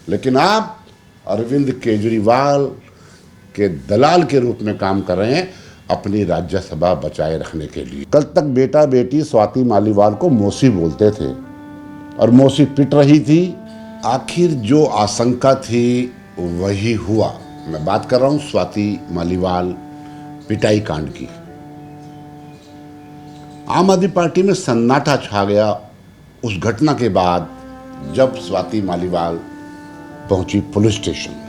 लेकिन आप अरविंद केजरीवाल के दलाल के रूप में काम कर रहे हैं अपनी राज्यसभा बचाए रखने के लिए। कल तक बेटा बेटी स्वाति मालीवाल को मौसी बोलते थे और मौसी पिट रही थी। आखिर जो आशंका थी वही हुआ। मैं बात कर रहा हूं स्वाति मालीवाल पिटाई कांड की। आम आदमी पार्टी में सन्नाटा छा गया उस घटना के बाद जब स्वाति मालीवाल पहुंची पुलिस स्टेशन।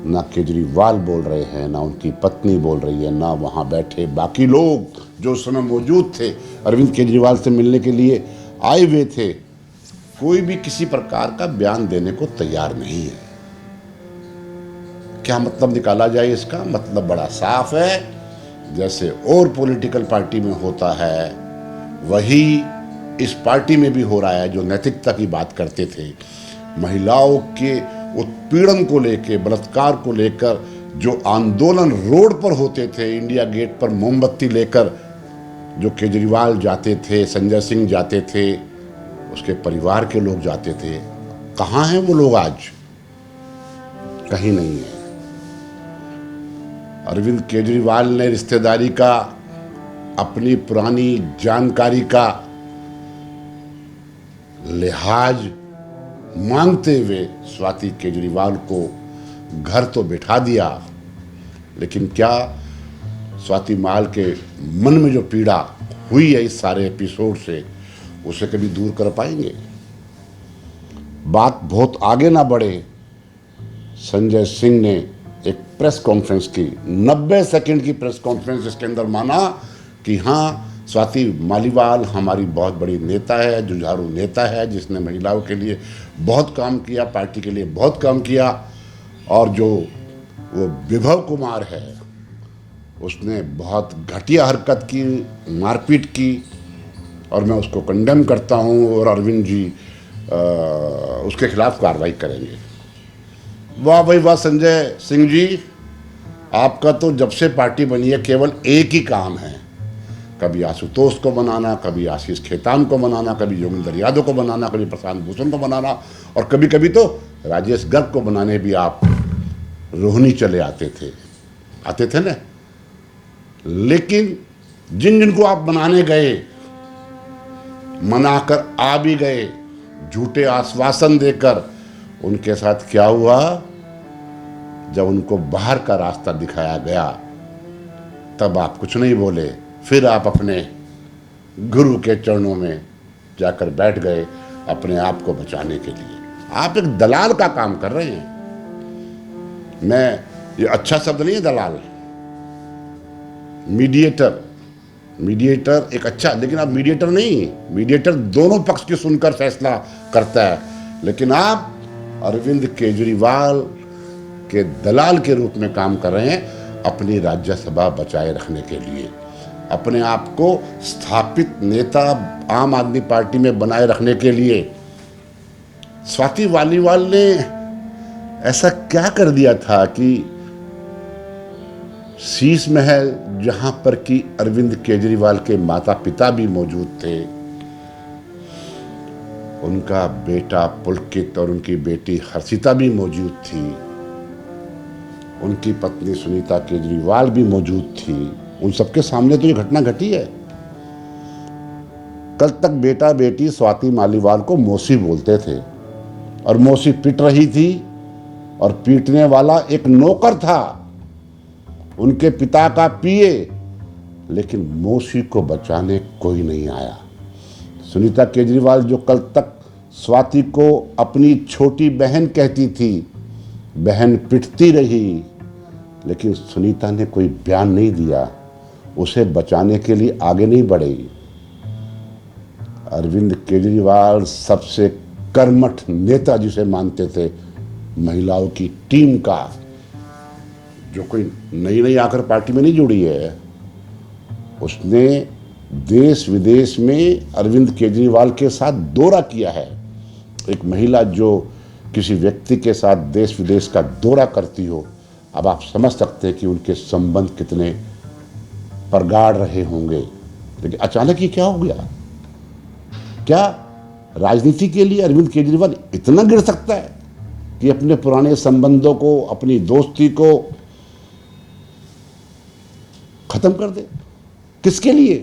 ना केजरीवाल बोल रहे हैं, ना उनकी पत्नी बोल रही है, ना वहां बैठे बाकी लोग जो उस समय मौजूद थे अरविंद केजरीवाल से मिलने के लिए आए हुए थे। कोई भी किसी प्रकार का बयान देने को तैयार नहीं है। क्या मतलब निकाला जाए इसका? मतलब बड़ा साफ है। जैसे और पॉलिटिकल पार्टी में होता है वही इस पार्टी में भी हो रहा है। जो नैतिकता की बात करते थे, महिलाओं के उत्पीड़न को लेकर, बलात्कार को लेकर जो आंदोलन रोड पर होते थे, इंडिया गेट पर मोमबत्ती लेकर जो केजरीवाल जाते थे, संजय सिंह जाते थे, उसके परिवार के लोग जाते थे, कहाँ हैं वो लोग आज? कहीं नहीं है। अरविंद केजरीवाल ने रिश्तेदारी का, अपनी पुरानी जानकारी का लिहाज मांगते हुए स्वाति केजरीवाल को घर तो बिठा दिया, लेकिन क्या स्वाति माल के मन में जो पीड़ा हुई है इस सारे एपिसोड से, उसे कभी दूर कर पाएंगे? बात बहुत आगे ना बढ़े, संजय सिंह ने एक प्रेस कॉन्फ्रेंस की, 90 सेकंड की प्रेस कॉन्फ्रेंस, जिसके अंदर माना कि हाँ, स्वाति मालीवाल हमारी बहुत बड़ी नेता है, जुझारू नेता है, जिसने महिलाओं के लिए बहुत काम किया, पार्टी के लिए बहुत काम किया। और जो वो विभव कुमार है, उसने बहुत घटिया हरकत की, मारपीट की, और मैं उसको कंडेम करता हूँ और अरविंद जी उसके खिलाफ कार्रवाई करेंगे। वाह भाई वाह संजय सिंह जी, आपका तो जब से पार्टी बनी है केवल एक ही काम है, कभी आशुतोष को बनाना, कभी आशीष खेतान को बनाना, कभी योगेंद्र यादव को बनाना, कभी प्रशांत भूषण को बनाना, और कभी कभी तो राजेश गर्ग को बनाने भी आप रोहिणी चले आते थे ना। लेकिन जिन जिनको आप बनाने गए, मनाकर आ भी गए, झूठे आश्वासन देकर, उनके साथ क्या हुआ? जब उनको बाहर का रास्ता दिखाया गया तब आप कुछ नहीं बोले, फिर आप अपने गुरु के चरणों में जाकर बैठ गए अपने आप को बचाने के लिए। आप एक दलाल का काम कर रहे हैं। मैं, ये अच्छा शब्द नहीं है दलाल, मीडिएटर एक अच्छा, लेकिन आप मीडिएटर नहीं। मीडिएटर दोनों पक्ष की सुनकर फैसला करता है, लेकिन आप अरविंद केजरीवाल के दलाल के रूप में काम कर रहे हैं अपनी राज्यसभा बचाए रखने के लिए, अपने आप को स्थापित नेता आम आदमी पार्टी में बनाए रखने के लिए। स्वाति मालीवाल ने ऐसा क्या कर दिया था कि शीश महल, जहां पर कि अरविंद केजरीवाल के माता पिता भी मौजूद थे, उनका बेटा पुलकित और उनकी बेटी हर्षिता भी मौजूद थी, उनकी पत्नी सुनीता केजरीवाल भी मौजूद थी, उन सबके सामने तो ये घटना घटी है। कल तक बेटा बेटी स्वाति मालीवाल को मौसी बोलते थे और मौसी पिट रही थी, और पीटने वाला एक नौकर था, उनके पिता का पीए, लेकिन मौसी को बचाने कोई नहीं आया। सुनीता केजरीवाल जो कल तक स्वाति को अपनी छोटी बहन कहती थी, बहन पिटती रही, लेकिन सुनीता ने कोई बयान नहीं दिया, उसे बचाने के लिए आगे नहीं बढ़ी। अरविंद केजरीवाल सबसे कर्मठ नेता जिसे मानते थे महिलाओं की टीम का, जो कोई नई आकर पार्टी में नहीं जुड़ी है, उसने देश विदेश में अरविंद केजरीवाल के साथ दौरा किया है। एक महिला जो किसी व्यक्ति के साथ देश विदेश का दौरा करती हो, अब आप समझ सकते हैं कि उनके संबंध कितने प्रगाढ़ रहे होंगे। लेकिन अचानक ये क्या हो गया? क्या राजनीति के लिए अरविंद केजरीवाल इतना गिर सकता है? कि अपने पुराने संबंधों को, अपनी दोस्ती को खत्म कर दे। किसके लिए?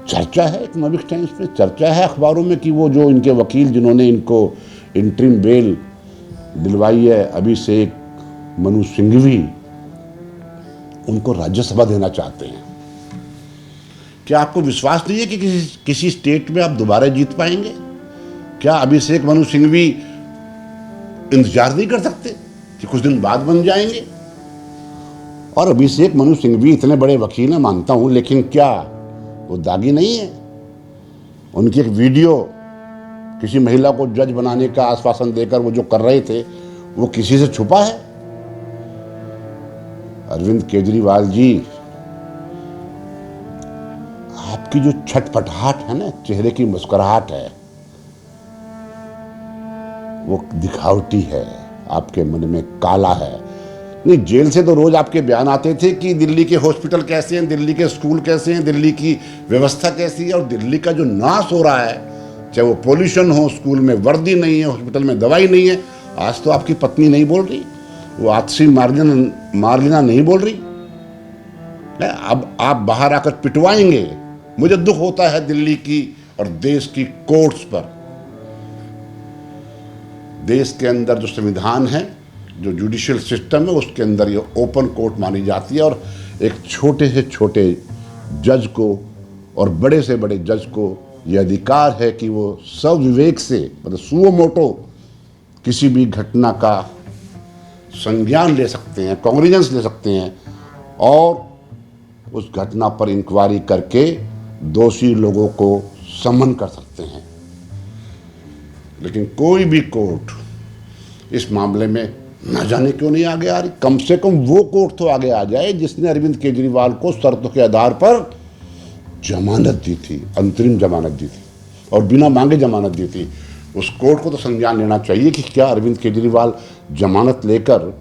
चर्चा है इकोनॉमिक टाइम्स में, चर्चा है अखबारों में कि वो जो इनके वकील जिन्होंने इनको इंटरिम बेल दिलवाई है, अभिषेक मनु सिंघवी, उनको राज्यसभा देना चाहते हैं। क्या आपको विश्वास नहीं है कि किसी स्टेट में आप दोबारा जीत पाएंगे? क्या अभिषेक मनु सिंघवी इंतजार नहीं कर सकते कि कुछ दिन बाद बन जाएंगे? और अभिषेक मनु सिंघवी इतने बड़े वकील हैं, मानता हूं, लेकिन क्या वो दागी नहीं है? उनकी एक वीडियो किसी महिला को जज बनाने का आश्वासन देकर वो जो कर रहे थे, वो किसी से छुपा है? अरविंद केजरीवाल जी, आपकी जो छटपटाहट है ना, चेहरे की मुस्कुराहट है, वो दिखावटी है, आपके मन में काला है। नहीं, जेल से तो रोज आपके बयान आते थे कि दिल्ली के हॉस्पिटल कैसे हैं, दिल्ली के स्कूल कैसे हैं, दिल्ली की व्यवस्था कैसी है, और दिल्ली का जो नाश हो रहा है, चाहे वो पोल्यूशन हो, स्कूल में वर्दी नहीं है, हॉस्पिटल में दवाई नहीं है। आज तो आपकी पत्नी नहीं बोल रही, वो आतिशी मार्लिना नहीं बोल रही। अब आप बाहर आकर पिटवाएंगे। मुझे दुख होता है दिल्ली की और देश की कोर्ट्स पर। देश के अंदर जो संविधान है, जो जुडिशियल सिस्टम है, उसके अंदर ये ओपन कोर्ट मानी जाती है, और एक छोटे से छोटे जज को और बड़े से बड़े जज को ये अधिकार है कि वो सविवेक से, मतलब सुओ मोटो, किसी भी घटना का संज्ञान ले सकते हैं, कॉग्निजेंस ले सकते हैं, और उस घटना पर इंक्वायरी करके दोषी लोगों को समन कर सकते हैं। लेकिन कोई भी कोर्ट इस मामले में न जाने क्यों नहीं आगे आ रही। कम से कम वो कोर्ट तो आगे आ जाए जिसने अरविंद केजरीवाल को शर्तों के आधार पर जमानत दी थी, अंतरिम जमानत दी थी, और बिना मांगे जमानत दी थी। उस कोर्ट को तो संज्ञान लेना चाहिए कि क्या अरविंद केजरीवाल जमानत लेकर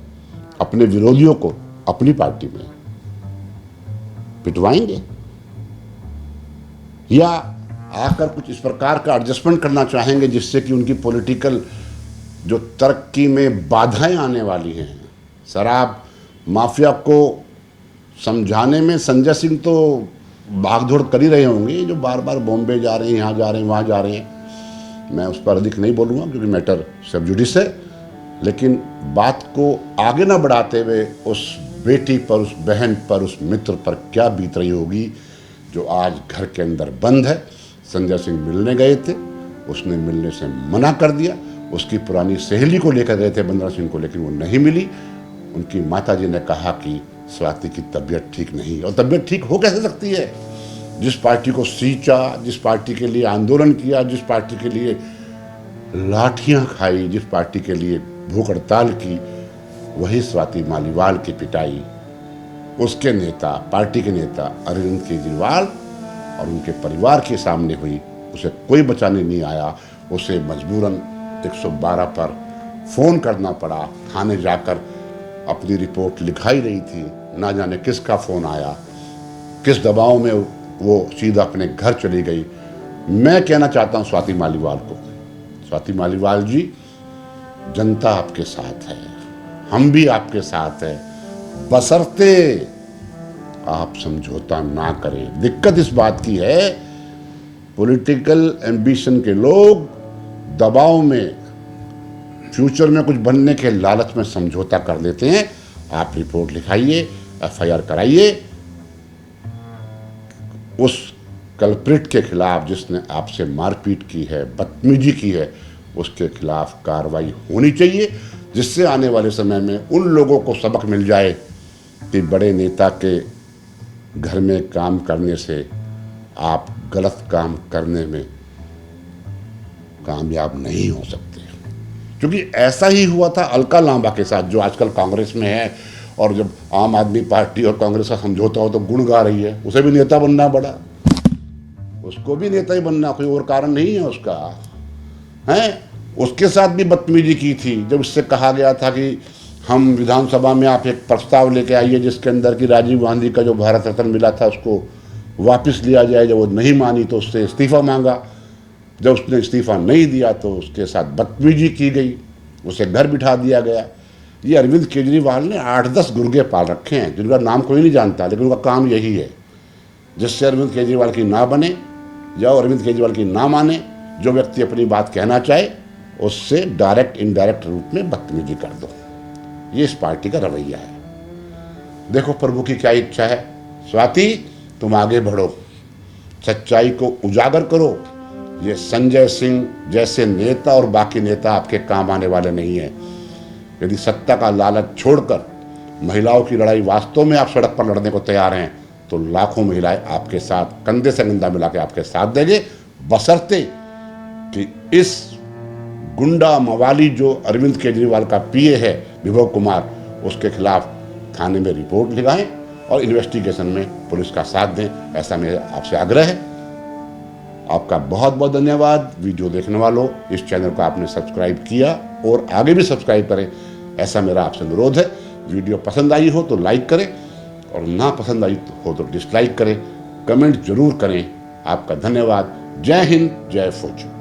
अपने विरोधियों को अपनी पार्टी में पिटवाएंगे, या आकर कुछ इस प्रकार का एडजस्टमेंट करना चाहेंगे जिससे कि उनकी पॉलिटिकल जो तरक्की में बाधाएं आने वाली हैं। शराब माफिया को समझाने में संजय सिंह तो भागदौड़ कर ही रहे होंगे, जो बार बार बॉम्बे जा रहे हैं, यहाँ जा रहे हैं, वहाँ जा रहे हैं। मैं उस पर अधिक नहीं बोलूँगा क्योंकि मैटर सब जुडिस है, लेकिन बात को आगे ना बढ़ाते हुए उस बेटी पर, उस बहन पर, उस मित्र पर क्या बीत रही होगी जो आज घर के अंदर बंद है। संजय सिंह मिलने गए थे, उसने मिलने से मना कर दिया। उसकी पुरानी सहेली को लेकर गए थे, बंदरा सिंह को, लेकिन वो नहीं मिली। उनकी माताजी ने कहा कि स्वाति की तबीयत ठीक नहीं, और तबीयत ठीक हो कैसे सकती है? जिस पार्टी को सींचा, जिस पार्टी के लिए आंदोलन किया, जिस पार्टी के लिए लाठियां खाई, जिस पार्टी के लिए भूख हड़ताल की, वही स्वाति मालीवाल की पिटाई उसके नेता, पार्टी के नेता अरविंद केजरीवाल और उनके परिवार के सामने हुई। उसे कोई बचाने नहीं आया। उसे मजबूरन 112 पर फ़ोन करना पड़ा। थाने जाकर अपनी रिपोर्ट लिखाई रही थी, ना जाने किसका फ़ोन आया, किस दबाव में वो सीधा अपने घर चली गई। मैं कहना चाहता हूँ स्वाति मालीवाल को, स्वाति मालीवाल जी, जनता आपके साथ है, हम भी आपके साथ हैं, बशर्ते आप समझौता ना करें। दिक्कत इस बात की है, पॉलिटिकल एम्बिशन के लोग दबाव में, फ्यूचर में कुछ बनने के लालच में समझौता कर लेते हैं। आप रिपोर्ट लिखाइए, एफआईआर कराइए, उस कल्प्रिट के खिलाफ जिसने आपसे मारपीट की है, बदतमीजी की है, उसके खिलाफ कार्रवाई होनी चाहिए, जिससे आने वाले समय में उन लोगों को सबक मिल जाए कि बड़े नेता के घर में काम करने से आप गलत काम करने में कामयाब नहीं हो सकते। क्योंकि ऐसा ही हुआ था अलका लांबा के साथ, जो आजकल कांग्रेस में है, और जब आम आदमी पार्टी और कांग्रेस का समझौता हो तो गुण गा रही है। उसे भी नेता बनना पड़ा, उसको भी नेता ही बनना, कोई और कारण नहीं है उसका, है। उसके साथ भी बदतमीजी की थी, जब उससे कहा गया था कि हम विधानसभा में आप एक प्रस्ताव लेके आइए जिसके अंदर कि राजीव गांधी का जो भारत रत्न मिला था उसको वापस लिया जाए। जब वो नहीं मानी तो उससे इस्तीफा मांगा। जब उसने इस्तीफा नहीं दिया तो उसके साथ बदतमीजी की गई। उसे घर बिठा दिया गया। ये अरविंद केजरीवाल ने 8-10 गुर्गे पाल रखे हैं जिनका नाम कोई नहीं जानता, लेकिन उनका काम यही है जिससे अरविंद केजरीवाल की ना बने या अरविंद केजरीवाल की ना माने। जो व्यक्ति अपनी बात कहना चाहे उससे डायरेक्ट इनडायरेक्ट रूप में बदतमीजी कर दो। ये इस पार्टी का रवैया है। देखो प्रभु की क्या इच्छा है। स्वाति तुम आगे बढ़ो, सच्चाई को उजागर करो। ये संजय सिंह जैसे नेता और बाकी नेता आपके काम आने वाले नहीं हैं। यदि सत्ता का लालच छोड़कर महिलाओं की लड़ाई वास्तव में आप सड़क पर लड़ने को तैयार हैं तो लाखों महिलाएं आपके साथ कंधे से कंधा मिला के आपके साथ देंगे, बशर्ते कि इस गुंडा मवाली जो अरविंद केजरीवाल का पीए है विभव कुमार, उसके खिलाफ थाने में रिपोर्ट लिखाएं और इन्वेस्टिगेशन में पुलिस का साथ दें। ऐसा मेरा आपसे आग्रह है। आपका बहुत बहुत धन्यवाद। वीडियो देखने वालों, इस चैनल को आपने सब्सक्राइब किया और आगे भी सब्सक्राइब करें, ऐसा मेरा आपसे अनुरोध है। वीडियो पसंद आई हो तो लाइक करें और ना पसंद आई हो तो डिसलाइक करें। कमेंट जरूर करें। आपका धन्यवाद। जय हिंद, जय फौज।